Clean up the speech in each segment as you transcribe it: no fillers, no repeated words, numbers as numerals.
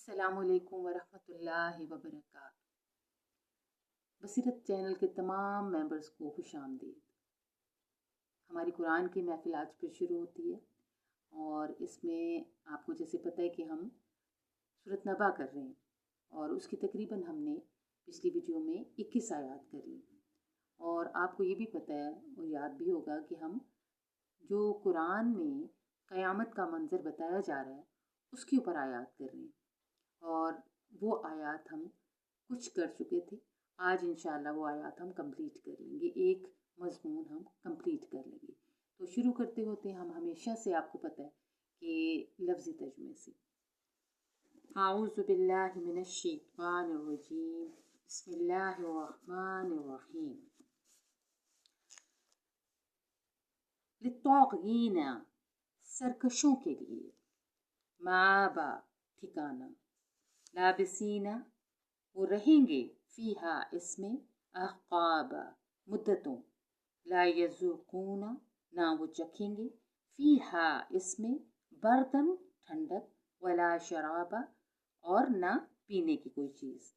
अस्सलामुअलैकुम वरहमतुल्लाहि वबरकातुहू। बसीरत चैनल के तमाम मेंबर्स को खुश आमदीद। हमारी कुरान की महफिल आज फिर शुरू होती है और इसमें आपको जैसे पता है कि हम सूरत नबा कर रहे हैं और उसकी तकरीबन हमने पिछली वीडियो में 21 आयात कर ली। और आपको ये भी पता है और याद भी होगा कि हम जो कुरान में क़यामत का मंज़र बताया जा रहा है उसके ऊपर आयात कर रहे हैं और वो आयात हम कुछ कर चुके थे। आज इंशाल्लाह वो आयात हम कंप्लीट कर लेंगे, एक मज़मून हम कंप्लीट कर लेंगे। तो शुरू करते होते हम हमेशा से आपको पता है कि लफ्ज़ी तर्जुमे से आऊज़ु बिल्लाहि मिनश शैतानिर रजीम, बिस्मिल्लाहिर रहमानिर रहीम। लित्ताग़ीना सरकशों के लिए, माबा ठिकाना, लाबिसीना वो रहेंगे, फ़ीहा इसमें, अहक़ाबा मुद्दतों, ला यज़ूक़ूना ना वो चखेंगे, फ़ीहा इसमें, बर्दन ठंडक, वला शराबा और ना पीने की कोई चीज़,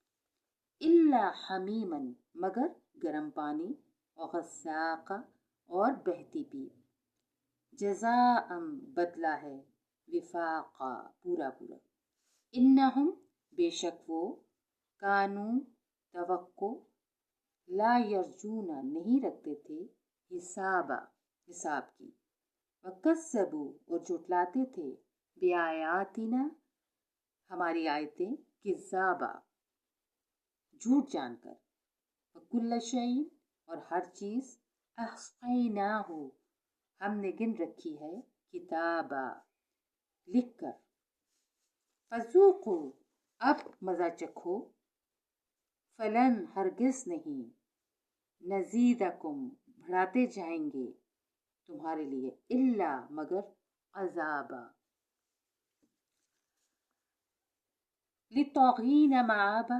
इल्ला हमीमन मगर गर्म पानी, और गस्साक़ा और बहती पीप, जज़ाअम बदला है, विफ़ाक़ा पूरा पूरा, इन्नहुम बेशक वो, कानू तवक्को, ला यरजूना नहीं रखते थे, हिसाब की, वकस्सबू और जुटलाते थे, बेआयातिना हमारी आयतें, किज़्ज़ाबा झूठ जानकर, वकुल्ल शैइन और हर चीज़, अहसैनाहु हमने गिन रखी है, किताबा लिख कर, फज़ूक़ू अब मज़ा चखो, फलन हरगिज़ नहीं, नज़ीदकुम बढ़ाते जाएंगे तुम्हारे लिए, इल्ला मगर, अज़ाबा। लित्ताग़ीना माबा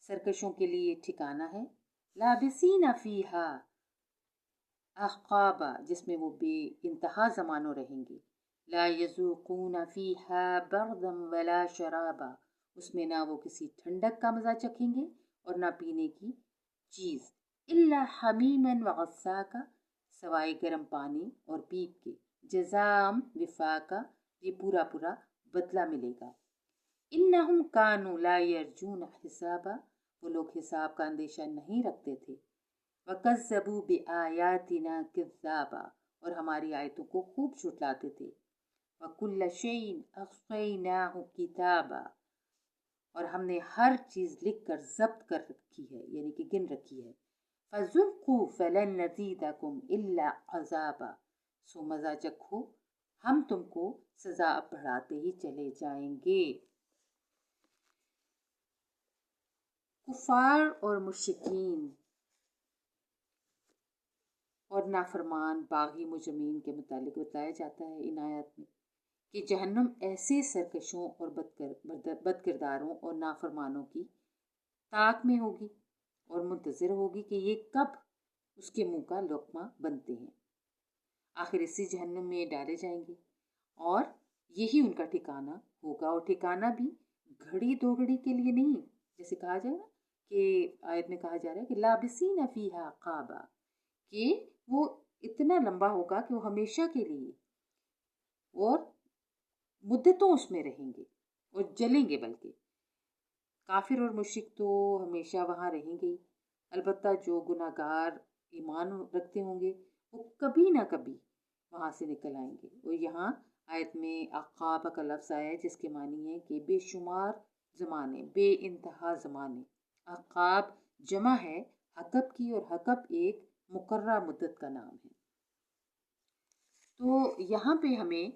सरकशों के लिए ठिकाना है, लाबिसीना फ़ीहा अहक़ाबा जिसमें वो बेइंतहा ज़मानों रहेंगे, ला यज़ूक़ूना फ़ीहा बर्दन वला शराबा उसमें ना वो किसी ठंडक का मज़ा चखेंगे और ना पीने की चीज़, इल्ला हमीमन व गस्साका सवाए गर्म पानी और पीप के, जज़ाम विफ़ाका ये पूरा पूरा बदला मिलेगा, इन्नहुम कानू ला यरजून हिसाबा वो लोग हिसाब का अंदेशा नहीं रखते थे, वकज़्ज़बू बिआयातिना किज़्ज़ाबा और हमारी आयतों को खूब झुठलाते थे, वकुल्ल शैइन अहसैनाहु किताबा और हमने हर चीज़ लिख कर ज़ब्त कर रखी है यानी कि गिन रखी है, फ़ज़ूक़ू फ़लन नज़ीदकुम इल्ला अज़ाबा सो मज़ा चखो हम तुमको सज़ा बढ़ाते ही चले जाएंगे। कुफ़ार और मुश्रिकीन और नाफरमान बागी मुजरिमीन के मुतालिक बताया जाता है इन आयत में कि जहन्नम ऐसे सरकशों और बदकिरदारों और नाफरमानों की ताक में होगी और मुंतज़िर होगी कि ये कब उसके मुंह का लुक़मा बनते हैं। आखिर इसी जहन्नम में डाले जाएंगे और यही उनका ठिकाना होगा, और ठिकाना भी घड़ी दो घड़ी के लिए नहीं, जैसे कहा जाए ना कि आयत में कहा जा रहा है कि लाबिसीना फ़ीहा अहक़ाबा कि वो इतना लंबा होगा कि वो हमेशा के लिए और मुद्दतों उसमें रहेंगे और जलेंगे, बल्कि काफिर और मुश्रिक तो हमेशा वहाँ रहेंगे ही, अलबत्ता जो गुनाहगार ईमान रखते होंगे वो कभी ना कभी वहाँ से निकल आएंगे। और यहाँ आयत में अक़ाबा का लफ्ज़ आया है जिसके मानी है कि बेशुमार ज़माने, बेइंतहा ज़माने। अक़ाब जमा है हक़ब की और हक़ब एक मुकर्रा मुद्दत का नाम है। तो यहाँ पे हमें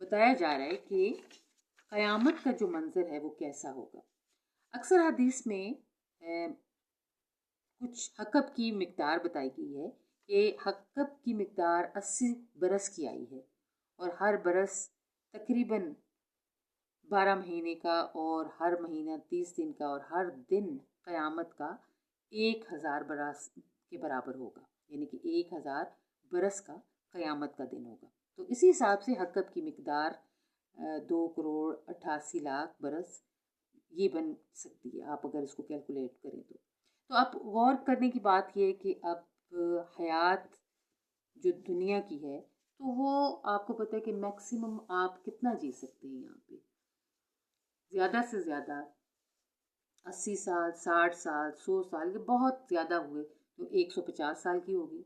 बताया जा रहा है कि क़यामत का जो मंज़र है वो कैसा होगा। अक्सर हदीस में कुछ हक़ब की मिक़दार बताई गई है कि हक़ब की मिक़दार 80 बरस की आई है और हर बरस तकरीबन 12 महीने का और हर महीना 30 दिन का और हर दिन क़यामत का 1000 बरस के बराबर होगा, यानी कि 1000 बरस का क़यामत का दिन होगा। तो इसी हिसाब से हक़ब की मिक़दार 2,88,00,000 बरस ये बन सकती है, आप अगर इसको कैलकुलेट करें तो आप गौर करने की बात ये है कि अब हयात जो दुनिया की है तो वो आपको पता है कि मैक्सिमम आप कितना जी सकते हैं यहाँ पे, ज़्यादा से ज़्यादा 80 साल, 60 साल, 100 साल, ये बहुत ज़्यादा हुए तो 150 साल की होगी,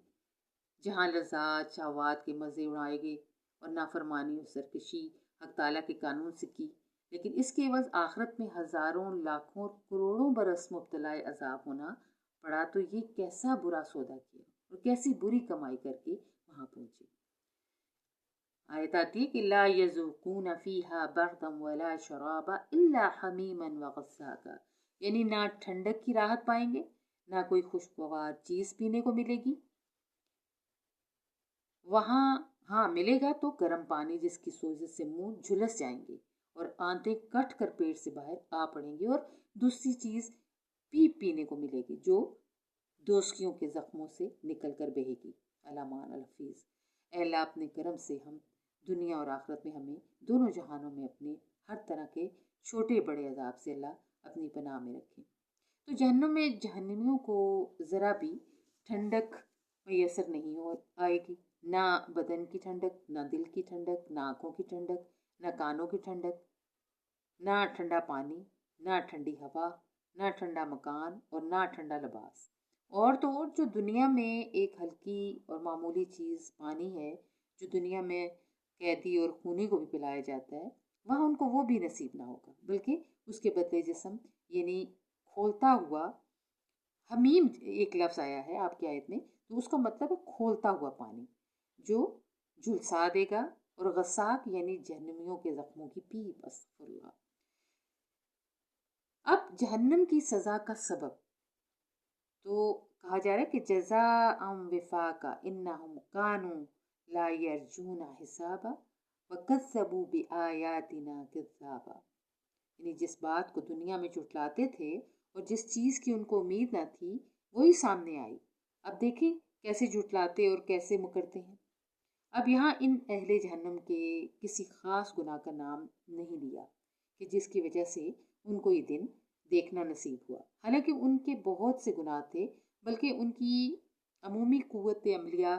जहाँ लज़्ज़ात शहवात के मज़े उड़ाएंगे और नाफरमानी और सरकशी हक ताला के कानून से की। लेकिन इसके एवज़ आखिरत में हज़ारों लाखों और करोड़ों बरस मुब्तला अज़ाब होना पड़ा, तो ये कैसा बुरा सौदा किया और कैसी बुरी कमाई करके वहाँ पहुँचे। आयत आती है कि ला यज़ूक़ून फ़ीहा बर्दन वला शराबा इल्ला हमीमन व गस्साका, यानी ना ठंडक की राहत पाएंगे, ना कोई खुशगवार चीज़ पीने को मिलेगी। वहाँ हाँ मिलेगा तो गर्म पानी जिसकी सोजिश से मुंह झुलस जाएंगे और आंतें कट कर पेट से बाहर आ पड़ेंगी, और दूसरी चीज़ पीने को मिलेगी जो दोस्तियों के जख्मों से निकल कर बहेगी। अलामान अलहफीज़। अल्लाह अपने करम से हम दुनिया और आखिरत में हमें दोनों जहानों में अपने हर तरह के छोटे बड़े अजाब से अल्लाह अपनी पनाह में रखें। तो जहन्नुम में जहन्नमियों को ज़रा भी ठंडक मैसर नहीं हो आएगी, ना बदन की ठंडक, ना दिल की ठंडक, ना आँखों की ठंडक, ना कानों की ठंडक, ना ठंडा पानी, ना ठंडी हवा, ना ठंडा मकान और ना ठंडा लिबास। और तो और जो दुनिया में एक हल्की और मामूली चीज़ पानी है, जो दुनिया में कैदी और खूनी को भी पिलाया जाता है, वहाँ उनको वो भी नसीब ना होगा, बल्कि उसके बदले जिस्म यानी खोलता हुआ, हमीम एक लफ्ज़ आया है आपकी आयत में, तो उसका मतलब है खोलता हुआ पानी जो झुलसा देगा, और गसाक यानी जहन्नमियों के ज़ख्मों की पीप। अस्तगफिरुल्लाह। अब जहन्नम की सज़ा का सबब तो कहा जा रहा है कि जज़ा विफाका इन्नहुम कानू ला यरजूना हिसाबा व कज़्ज़बू बिआयातिना किज़्ज़ाबा, यानी जिस बात को दुनिया में झुठलाते थे और जिस चीज़ की उनको उम्मीद न थी वही सामने आई। अब देखें कैसे झुठलाते और कैसे मुकरते हैं। अब यहाँ इन अहले जहन्नम के किसी ख़ास गुनाह का नाम नहीं लिया कि जिसकी वजह से उनको ये दिन देखना नसीब हुआ, हालांकि उनके बहुत से गुनाह थे, बल्कि उनकी अमूमी क़ुव्वत अमलिया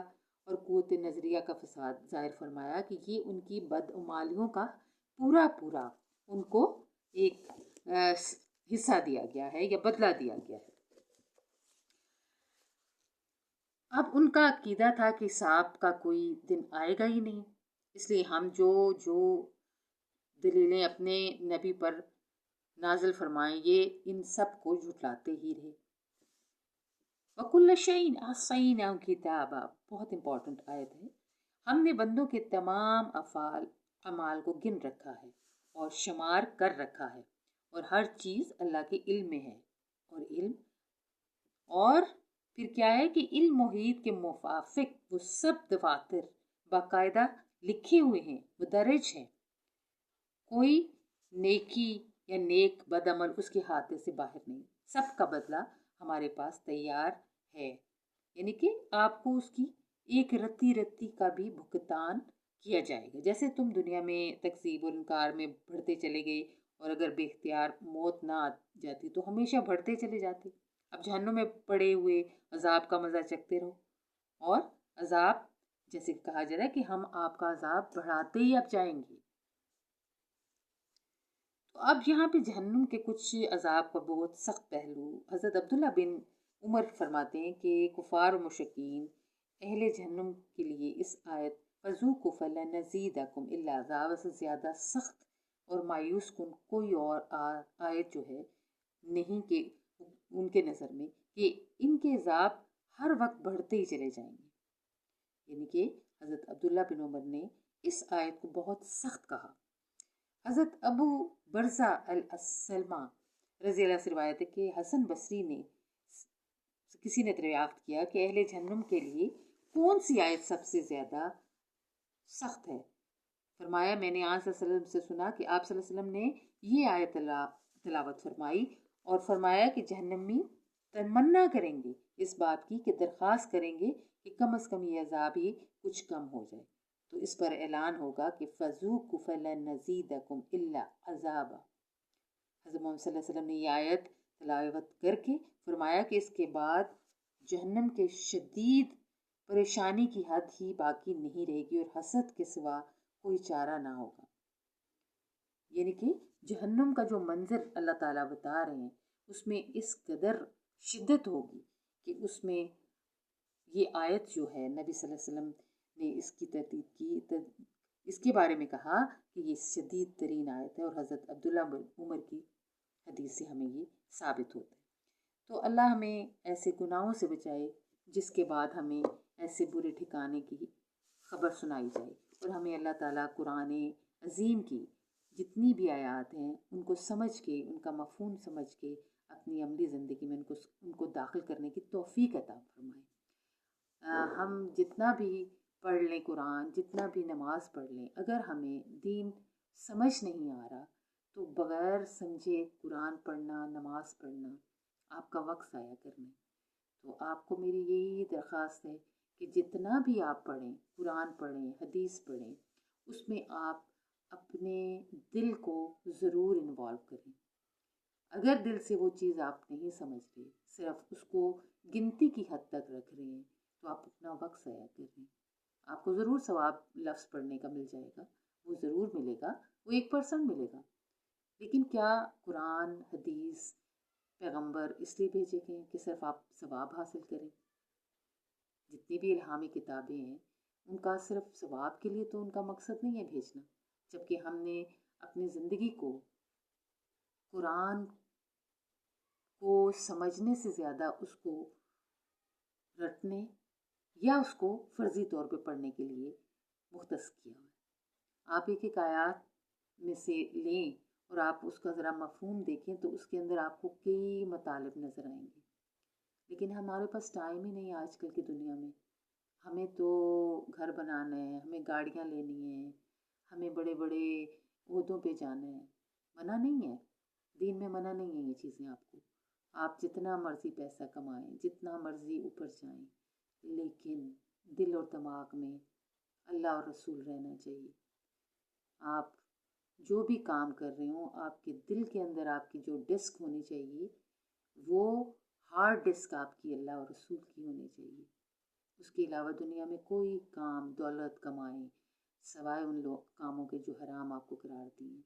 और क़ुव्वत नज़रिया का फसाद ज़ाहिर फरमाया कि ये उनकी बदउमालियों का पूरा पूरा उनको एक हिस्सा दिया गया है या बदला दिया गया है। अब उनका अकीदा था कि सांप का कोई दिन आएगा ही नहीं, इसलिए हम जो जो दलीलें अपने नबी पर नाजिल फरमाएं ये इन सब को झुठलाते ही रहे। वकुल्ल शैइन अहसैनाहु किताबा, बहुत इंपॉर्टेंट आयत है। हमने बंदों के तमाम अमाल को गिन रखा है और शुमार कर रखा है, और हर चीज़ अल्लाह के इल्म में है। और फिर क्या है कि इल्म मुहीत के मुवाफिक वो सब दफातर बाकायदा लिखे हुए हैं, वो दर्ज हैं। कोई नेकी या नेक बदअमल उसके हाथे से बाहर नहीं, सब का बदला हमारे पास तैयार है, यानी कि आपको उसकी एक रत्ती रत्ती का भी भुगतान किया जाएगा। जैसे तुम दुनिया में तकज़ीब और इनकार में बढ़ते चले गए और अगर बेख्तियार मौत ना आ जाती तो हमेशा बढ़ते चले जाते, अब जहन्नुम में पड़े हुए अजाब का मज़ा चखते रहो। और अजाब जैसे कहा जा रहा है कि हम आपका अजाब बढ़ाते ही अब जाएंगे। तो अब यहाँ पे जहन्नुम के कुछ अजाब का बहुत सख्त पहलू हज़रत अब्दुल्ला बिन उमर फरमाते हैं कि कुफार और मुशरिकीन अहले जहन्नुम के लिए इस आयत फ़ज़ूक़ू फ़लन नज़ीदकुम इल्ला अज़ाब से ज़्यादा सख्त और मायूस कुन कोई और आयत जो है नहीं, कि उनके नज़र में कि इनके अज़ाब हर वक्त बढ़ते ही चले जाएंगे। यानी कि हज़रत अब्दुल्ला बिन उमर ने इस आयत को बहुत सख्त कहा। हज़रत अबू बरज़ा अल-सलमा रज़ी अल्लाह से रिवायत है कि हसन बसरी ने किसी ने दरियाफ्त किया कि अहले जहन्नुम के लिए कौन सी आयत सबसे ज़्यादा सख्त है। फरमाया मैंने आप सल्लल्लाहु अलैहि वसल्लम से सुना कि आप सल्लल्लाहु अलैहि वसल्लम ने ये आयत तिलावत फरमाई और फरमाया कि जहन्नमी तमन्ना करेंगे, इस बात की कि दरख्वास्त करेंगे कि कम अज़ कम ये अज़ाब ही कुछ कम हो जाए। تو اس پر اعلان ہوگا کہ فذوقوا فلن نزیدکم الا عذابا۔ حضرت محمد صلی اللہ علیہ وسلم نے یہ آیت تلاوت کر کے فرمایا کہ اس کے بعد جہنم کے شدید پریشانی کی حد ہی باقی نہیں رہے گی اور حسد کے سوا کوئی چارہ نہ ہوگا۔ یعنی کہ جہنم کا جو منظر اللہ تعالیٰ بتا رہے ہیں اس میں اس قدر شدت ہوگی کہ اس میں یہ آیت جو ہے نبی صلی اللہ علیہ وسلم نے اس کی تردید کی، اس کے بارے میں کہا کہ یہ شدید ترین آیت ہے، اور حضرت عبداللہ بن عمر کی حدیث سے ہمیں یہ ثابت ہوتا ہے۔ تو اللہ ہمیں ایسے گناہوں سے بچائے جس کے بعد ہمیں ایسے برے ٹھکانے کی خبر سنائی جائے، اور ہمیں اللہ تعالیٰ قرآن عظیم کی جتنی بھی آیات ہیں ان کو سمجھ کے، ان کا مفہوم سمجھ کے اپنی عملی زندگی میں ان کو داخل کرنے کی توفیق عطا فرمائے۔ ہم جتنا بھی پڑھ لیں قرآن، جتنا بھی نماز پڑھ لیں، اگر ہمیں دین سمجھ نہیں آ رہا تو بغیر سمجھے قرآن پڑھنا، نماز پڑھنا آپ کا وقت ضائع کرنا ہے۔ تو آپ کو میری یہی درخواست ہے کہ جتنا بھی آپ پڑھیں، قرآن پڑھیں، حدیث پڑھیں، اس میں آپ اپنے دل کو ضرور انوالو کریں۔ اگر دل سے وہ چیز آپ نہیں سمجھ رہے، صرف اس کو گنتی کی حد تک رکھ رہے ہیں، تو آپ اپنا وقت ضائع کر رہے ہیں۔ آپ کو ضرور ثواب لفظ پڑھنے کا مل جائے گا، وہ ضرور ملے گا، وہ 1% ملے گا، لیکن کیا قرآن، حدیث، پیغمبر اس لیے بھیجے گئے ہیں کہ صرف آپ ثواب حاصل کریں؟ جتنی بھی الہامی کتابیں ہیں ان کا صرف ثواب کے لیے تو ان کا مقصد نہیں ہے بھیجنا، جبکہ ہم نے اپنی زندگی کو قرآن کو سمجھنے سے زیادہ اس کو رٹنے یا اس کو فرضی طور پہ پڑھنے کے لیے مختص کیا ہے۔ آپ ایک ایک آیات میں سے لیں اور آپ اس کا ذرا مفہوم دیکھیں تو اس کے اندر آپ کو کئی مطالب نظر آئیں گے، لیکن ہمارے پاس ٹائم ہی نہیں آج کل کی دنیا میں۔ ہمیں تو گھر بنانا ہے، ہمیں گاڑیاں لینی ہیں، ہمیں بڑے بڑے عہدوں پہ جانا ہے۔ منع نہیں ہے، دین میں منع نہیں ہے یہ چیزیں آپ کو، آپ جتنا مرضی پیسہ کمائیں، جتنا مرضی اوپر جائیں، لیکن دل اور دماغ میں اللہ اور رسول رہنا چاہیے۔ آپ جو بھی کام کر رہے ہوں، آپ کے دل کے اندر آپ کی جو ڈسک ہونی چاہیے وہ ہارڈ ڈسک آپ کی اللہ اور رسول کی ہونی چاہیے۔ اس کے علاوہ دنیا میں کوئی کام دولت کمائیں سوائے ان لوگ کاموں کے جو حرام آپ کو قرار دیے۔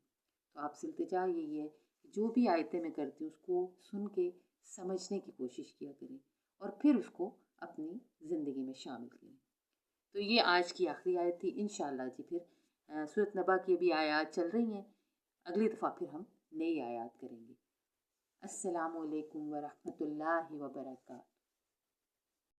تو آپ سے التجا یہی ہے کہ جو بھی آیتیں میں کرتی ہوں اس کو سن کے سمجھنے کی کوشش کیا کریں اور پھر اس کو اپنی زندگی میں شامل کریں۔ تو یہ آج کی آخری آیت تھی۔ انشاءاللہ جی پھر سورۃ نبا کی بھی آیات چل رہی ہیں، اگلی دفعہ پھر ہم نئی آیات کریں گے۔ السلام علیکم ورحمۃ اللہ وبرکاتہ۔